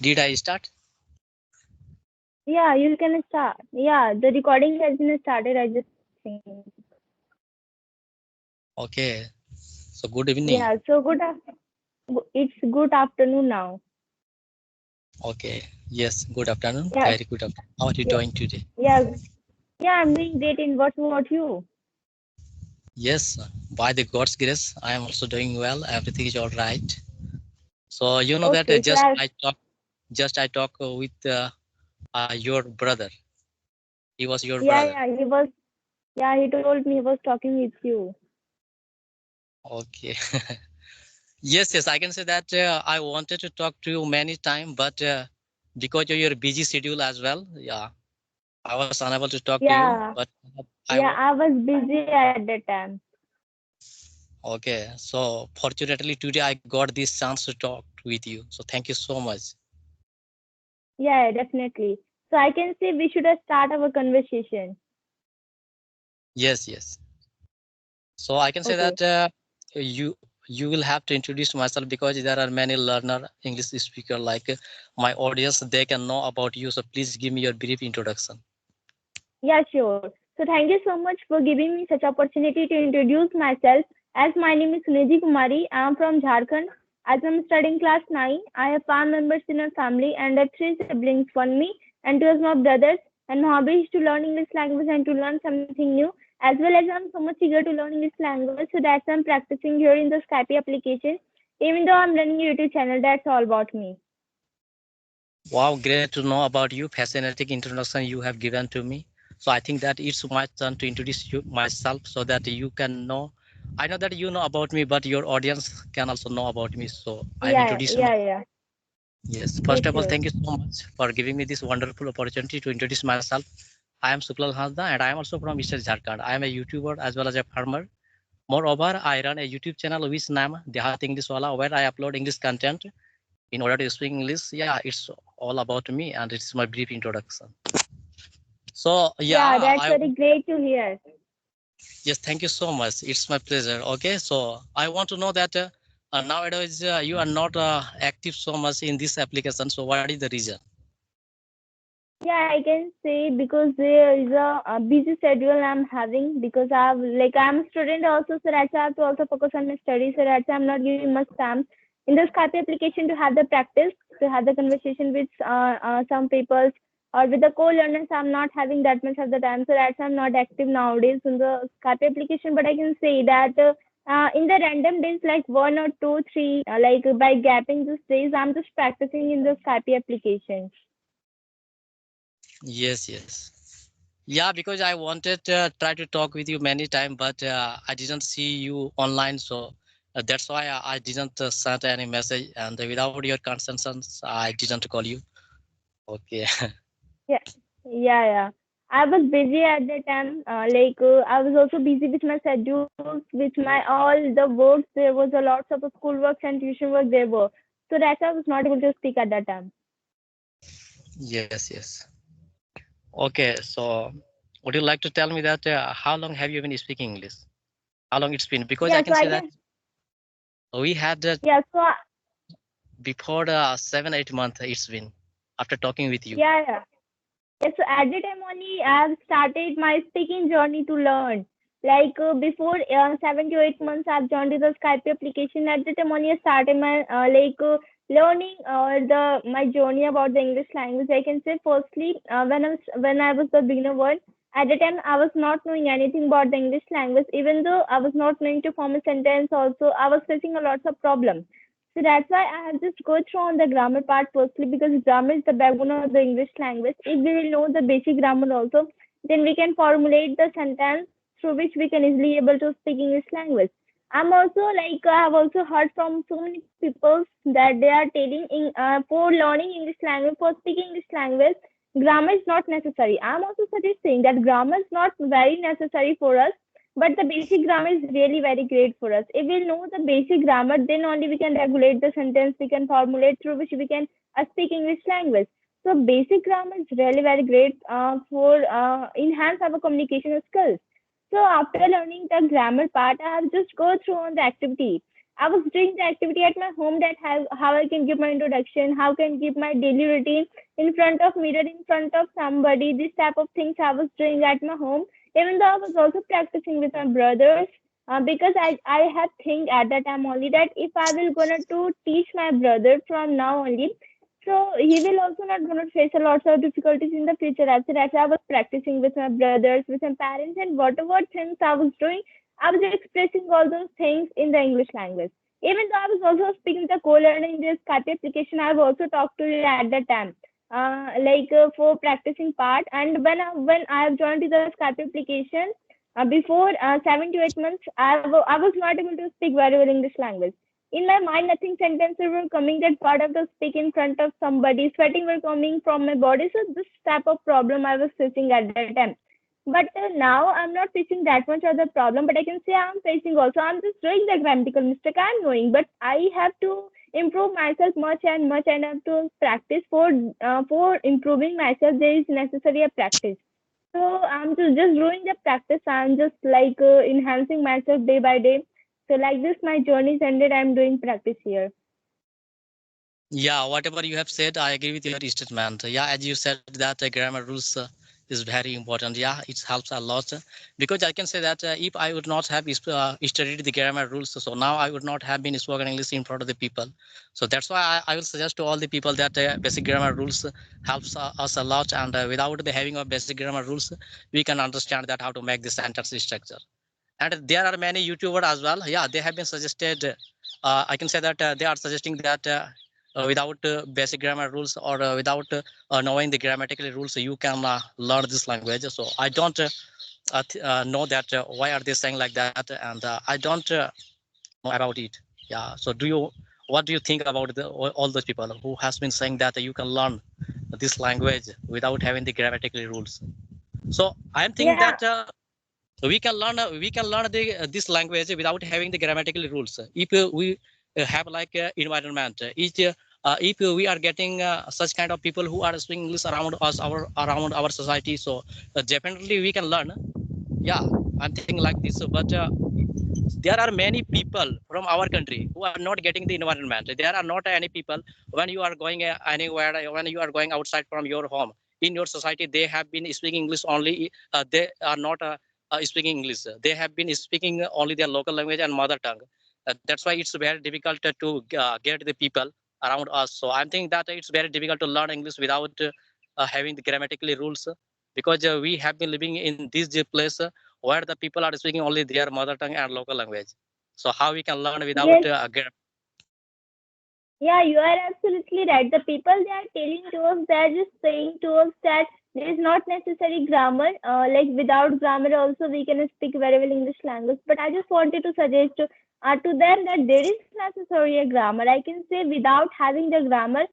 Did I start? Yeah, you can start. Yeah, the recording has been started. I just think. Okay. So good evening. Yeah, so it's good afternoon now. Okay. Yes. Good afternoon. Yeah, Very good afternoon. How are you yeah, doing today? yeah, yeah. I'm doing great. In what about you? Yes. By the God's grace, I am also doing well. Everything is all right. So you know that Okay, so just I talk with your brother. He was your yeah, brother. yeah, he told me he was talking with you. Okay. Yes, yes, I can say that I wanted to talk to you many times, but because of your busy schedule as well, yeah, I was unable to talk to you. Yeah, But I yeah, wa- I was busy at that time. okay. So fortunately today I got this chance to talk with you. So thank you so much. Yeah, definitely. So I can say we should start our conversation. Yes, yes. So I can say Okay. that you will have to introduce myself because there are many learner English speaker like my audience. They can know about you. So please give me your brief introduction. Yeah, sure. So thank you so much for giving me such opportunity to introduce myself. As my name is Suneji Kumari, I am from Jharkhand. As I'm studying class 9, I have 5 members in our family and I have 3 siblings, one me and 2 of my brothers. And my hobby is to learn English language and to learn something new. As well as I'm so much eager to learn English language, so that's why I'm practicing here in the Skype application. Even though I'm running a YouTube channel, that's all about me. Wow, great to know about you. Fascinating introduction you have given to me. So I think that it's my turn to introduce you myself so that you can know. I know that you know about me, but your audience can also know about me. So I'm Yeah, introducing my. yeah, yeah. Yes, Yeah, first of all, sure. thank you so much for giving me this wonderful opportunity to introduce myself. I am Suklal Hasda and I am also from Eastern Jharkhand. I am a YouTuber as well as a farmer. Moreover, I run a YouTube channel which name Dehat English Wala where I upload English content in order to speak English. Yeah, it's all about me and it's my brief introduction. So Yeah, yeah, that's very great to hear. yes, thank you so much. It's my pleasure. Okay, so I want to know that nowadays you are not active so much in this application. So what is the reason? Yeah, I can say because there is a busy schedule I'm having because I'm a student also, so that's why I have to also focus on my studies. So that's why I'm not giving much time in the Skype application to have the practice, to have the conversation with some people or with the co-learners. I'm not having that much of the time, so that's why I'm not active nowadays in the Skype application. But I can say that in the random days, like 1 or 2, 3, by gapping these days, I'm just practicing in the Skype application. Yes, yes. Yeah, because I wanted to try to talk with you many times, but I didn't see you online, so that's why I didn't send any message, and without your consent, I didn't call you. Okay. Yeah, yeah, yeah. I was busy at the time. I was also busy with my schedules, with my all the works. There was a lots of school works and tuition work there were. So that's why I was not able to speak at that time. Yes, yes. Okay, so would you like to tell me that how long have you been speaking English? How long it's been? Because I Yeah, can so say I that can. we had Yeah, before 7 8 months it's been after talking with you. yeah, yeah. Yes, so at the time only I have started my speaking journey to learn. Before 7 to 8 months, I've joined the Skype application. At the time only I started my learning the my journey about the English language. I can say firstly when I was the beginner one. At the time I was not knowing anything about the English language. Even though I was not knowing to form a sentence, also I was facing a lot of problems. So that's why I have just go through on the grammar part firstly because grammar is the backbone of the English language. If we will know the basic grammar also, then we can formulate the sentence through which we can easily able to speak English language. I'm also I have also heard from so many people that they are telling for learning English language, for speaking English language, grammar is not necessary. I'm also suggesting that grammar is not very necessary for us, but the basic grammar is really very great for us. If we know the basic grammar, then only we can regulate the sentence, we can formulate through which we can speak English language. So basic grammar is really very great for enhance our communication skills. So after learning the grammar part, I have just go through on the activity. I was doing the activity at my home, that how I can give my introduction, how can give my daily routine in front of mirror, in front of somebody. This type of things I was doing at my home. Even though I was also practicing with my brothers, because I had think at that time only that if I will gonna to teach my brother from now only, so he will also not gonna face a lot of difficulties in the future. As I was practicing with my brothers, with my parents, and whatever things I was doing, I was expressing all those things in the English language. Even though I was also speaking the co-learning this Skype application, I've also talked to you at that time, for practicing part. And when I have joined the Skype application, before 7 to 8 months, I was not able to speak very well English language. In my mind, nothing sentences were coming that part of the speak in front of somebody, sweating were coming from my body. So this type of problem I was facing at that time. But now I'm not facing that much of the problem, but I can say I'm facing also. I'm just doing the grammatical mistake. I'm knowing, but I have to improve myself much and much, and I have to practice for improving myself. There is necessary a practice. So I'm just doing the practice. I'm just enhancing myself day by day. So like this, my journey is ended. I'm doing practice here. Yeah, whatever you have said, I agree with your statement. Yeah, as you said that grammar rules is very important. Yeah, it helps a lot because I can say that if I would not have studied the grammar rules, so now I would not have been spoken English in front of the people. So that's why I will suggest to all the people that basic grammar rules helps us a lot. And without the having of basic grammar rules, we can understand that how to make the sentence structure. And there are many YouTubers as well. Yeah, they have been suggested. I can say that they are suggesting that without basic grammar rules or without knowing the grammatical rules, you can learn this language. So I don't know that why are they saying like that, and I don't know about it. Yeah. So what do you think about all those people who has been saying that you can learn this language without having the grammatical rules? So I am thinking Yeah. that we can learn this language without having the grammatical rules if we have like environment if we are getting such kind of people who are speaking English around us, around our society, so definitely we can learn. Yeah, I'm thinking like this, but there are many people from our country who are not getting the environment. There are not any people when you are going anywhere, when you are going outside from your home in your society, they have been speaking English only. They are not speaking English. They have been speaking only their local language and mother tongue. That's why it's very difficult to get the people around us. So I'm thinking that it's very difficult to learn English without having the grammatical rules, because we have been living in this place where the people are speaking only their mother tongue and local language. So how we can learn without Yes. Yeah, you are absolutely right. The people they are telling to us, they are just saying to us that there is not necessary grammar. Without grammar, also we can speak very well English language. But I just wanted to suggest to them that there is necessary a grammar. I can say without having the grammar,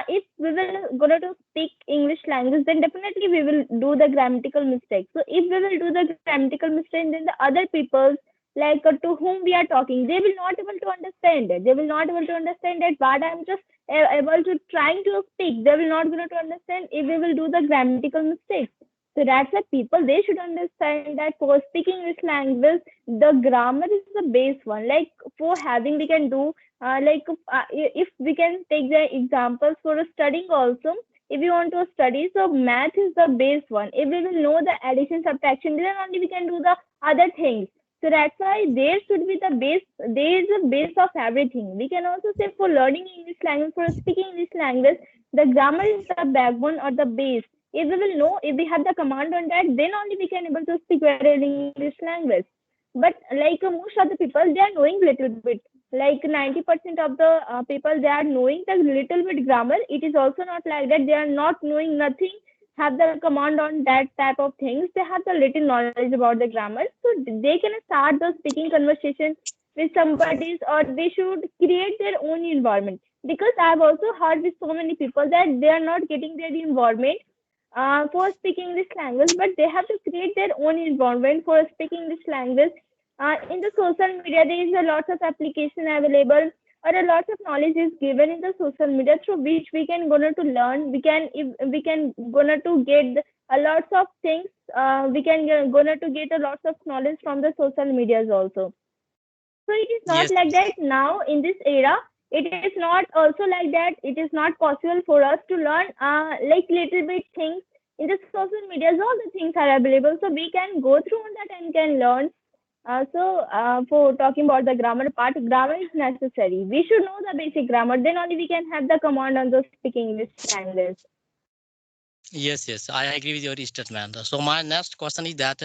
if we will gonna to speak English language, then definitely we will do the grammatical mistakes. So if we will do the grammatical mistake, then the other people's to whom we are talking, they will not able to understand it. They will not able to understand that what I'm just able to trying to speak. They will not going to understand if we will do the grammatical mistakes. So that's why people they should understand that for speaking this language, the grammar is the base one. Like for having we can do if we can take the examples for studying also. If you want to study, so math is the base one. If we will know the addition subtraction, then only we can do the other things. So that's why there should be the base. There is a base of everything. We can also say for learning English language, for speaking English language, the grammar is the backbone or the base. If we will know, if we have the command on that, then only we can able to speak well English language. But most of the people, they are knowing little bit. Like 90% of the people, they are knowing the little bit grammar. It is also not like that they are not knowing nothing, have the command on that type of things. They have the little knowledge about the grammar, so they can start the speaking conversation with somebody, or they should create their own environment. Because I've also heard with so many people that they are not getting their environment for speaking this language, but they have to create their own environment for speaking this language. In the social media, there is a lot of application available, or a lot of knowledge is given in the social media through which we can gonna to learn. We can if we can gonna to get a lots of things. We can gonna to get a lots of knowledge from the social medias also. So it is not Yes, like yes. that now in this era. It is not also like that. It is not possible for us to learn like little bit things in the social media. All the things are available, so we can go through on that and can learn. For talking about the grammar part, grammar is necessary. We should know the basic grammar. Then only we can have the command on the speaking English language. Yes, yes, I agree with your statement. So my next question is that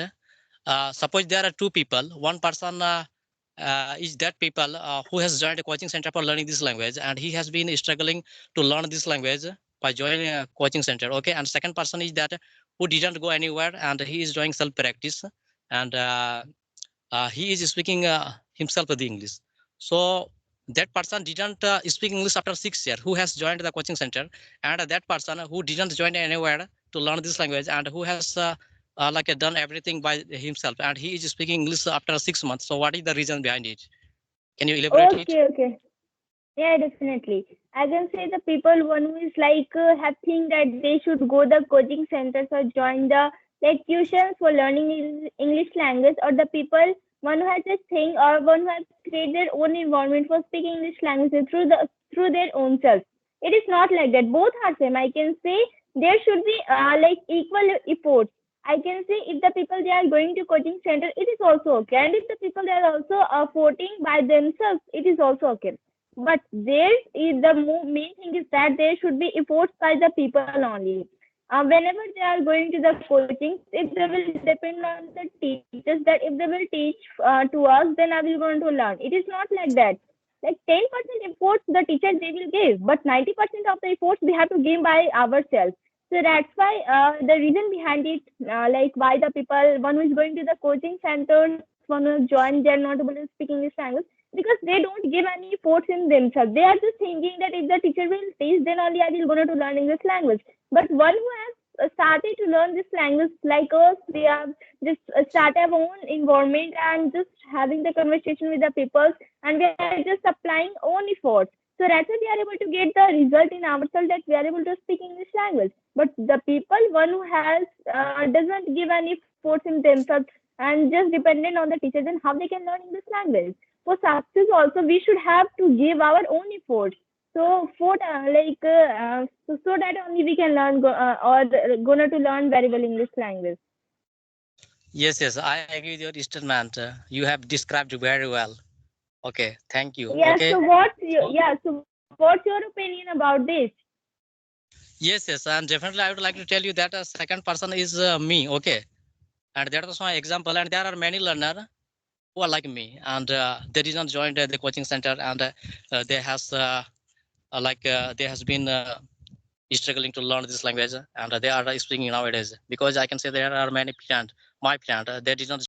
suppose there are two people. One person is that people who has joined a coaching center for learning this language, and he has been struggling to learn this language by joining a coaching center. Okay, and second person is that who didn't go anywhere and he is doing self practice, and he is speaking himself the English. So that person didn't speak English after 6 years, who has joined the coaching center, and that person who didn't join anywhere to learn this language, and who has like done everything by himself, and he is speaking English after 6 months. So what is the reason behind it? Can you elaborate it? Okay, okay. Yeah, definitely. I can say the people one who is like have think that they should go the coaching centers or join the like tuitions for learning English language, or the people one who has this thing or one who has created their own environment for speaking English language through their own self. It is not like that. Both are same. I can say there should be like equal efforts. I can say if the people they are going to coaching center, it is also okay, and if the people they are also affording by themselves, it is also okay. But there is the main thing is that there should be efforts by the people only. Whenever they are going to the coaching, if they will depend on the teachers that if they will teach to us, then I will going to learn. It is not like that. Like 10% efforts the teachers they will give, but 90% of the efforts we have to give by ourselves. So that's why the reason behind it, like why the people, one who is going to the coaching centers, one who join, they are not able to speak English language because they don't give any efforts in themselves. They are just thinking that if the teacher will teach, then only I will go to learn English language. But one who has started to learn this language like us, we have just start our own environment and just having the conversation with the people, and we are just applying own efforts. So that's why we are able to get the result in ourselves that we are able to speak English language. But the people, one who has doesn't give any efforts in themselves and just dependent on the teacher, then how they can learn English language? For success also we should have to give our own efforts. So for so that only we can learn or gonna to learn very well English language. Yes, yes, I agree with your statement. You have described very well. Okay, thank you. Yeah, Okay. so what's your opinion about this? Yes, yes, and definitely I would like to tell you that a second person is me. Okay, and that was my example, and there are many learners who are like me, and they did not join the coaching center, and they has they has been struggling to learn this language, and they are speaking nowadays, because I can say there are many plant my plant they did not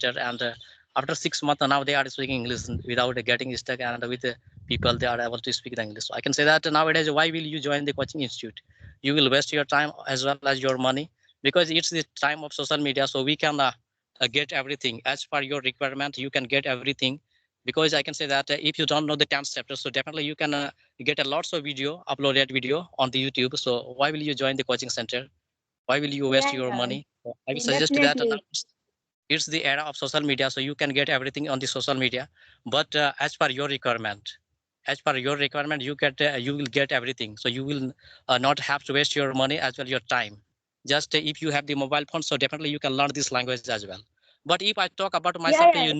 join, and after 6 months now they are speaking English without getting stuck, and with people they are able to speak the English. So I can say that nowadays, why will you join the coaching institute? You will waste your time as well as your money, because it's the time of social media, so we can get everything as per your requirement. You can get everything, because I can say that if you don't know the 10th chapter, so definitely you can get a lots of video, uploaded video on the YouTube. So why will you join the coaching center? Why will you waste Yeah, your yeah, money? I will suggest that now definitely. it's the era of social media, so you can get everything on the social media, but as per your requirement, you get you will get everything. So you will not have to waste your money as well your time. Just if you have the mobile phone, so definitely you can learn this language as well. But if I talk about Yeah, myself, yeah.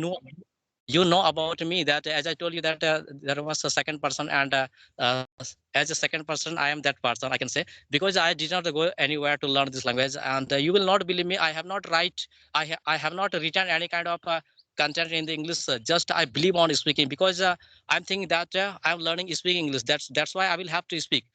you know about me that as I told you that there was a second person, and as a second person I am that person, I can say, because I did not go anywhere to learn this language. And you will not believe me, I have not write I have not written any kind of content in the English. Just I believe on speaking, because I'm thinking that I'm learning speaking English. That's why I will have to speak.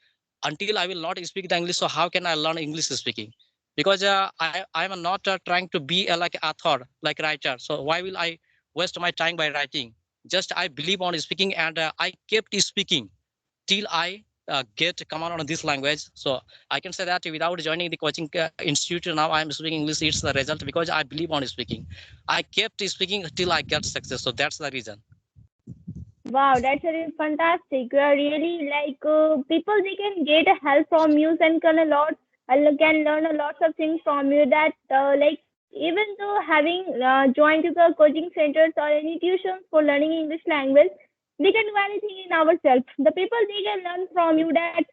Until I will not speak the English, so how can I learn English speaking? Because I am not trying to be like author, like writer. So why will I waste my time by writing? Just I believe on speaking, and I kept speaking till I get command on this language. So I can say that without joining the coaching institute, now I'm speaking English. It's the result because I believe on speaking. I kept speaking till I get success. So that's the reason. Wow, that's really fantastic. You are really like people they can get a help from you and can a lot can learn a lot of things from you that like even though having joined to the coaching centers or any tuitions for learning English language, we can do anything in ourselves. The people they can learn from you that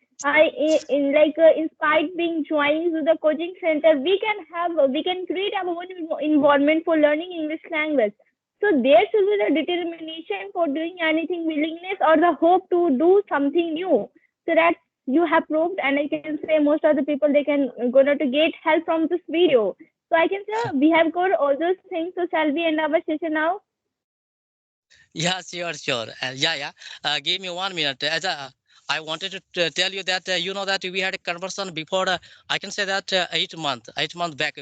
in like in spite being joined to the coaching center, we can create our own environment for learning English language. So there should be the determination for doing anything, willingness or the hope to do something new. So that you have proved, and I can say most of the people they can gonna to get help from this video. So I can say we have got all those things. So shall we end our session now? Yeah, sure, sure. Give me 1 minute. As I wanted to tell you that you know that we had a conversation before. I can say that 8 month back,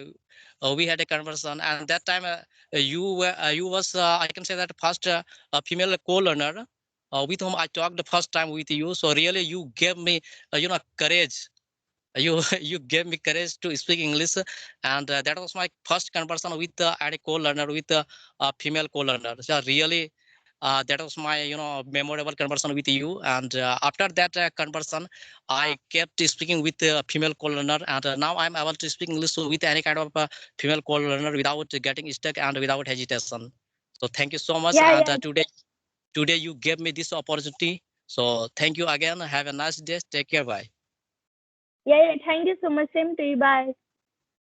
we had a conversation, and that time you was I can say that first a female co-learner with whom I talked the first time with you. So really, you gave me courage. You you gave me courage to speak English, and that was my first conversation with a co-learner with a female co-learner. So really, that was my memorable conversation with you. And after that conversation, I kept speaking with a female co-learner, and now I'm able to speak English with any kind of female co-learner without getting stuck and without hesitation. So thank you so much. Yeah, And yeah, today you gave me this opportunity. So thank you again. Have a nice day. Take care. Bye. yeah, yeah. Thank you so much. Same to you. Bye.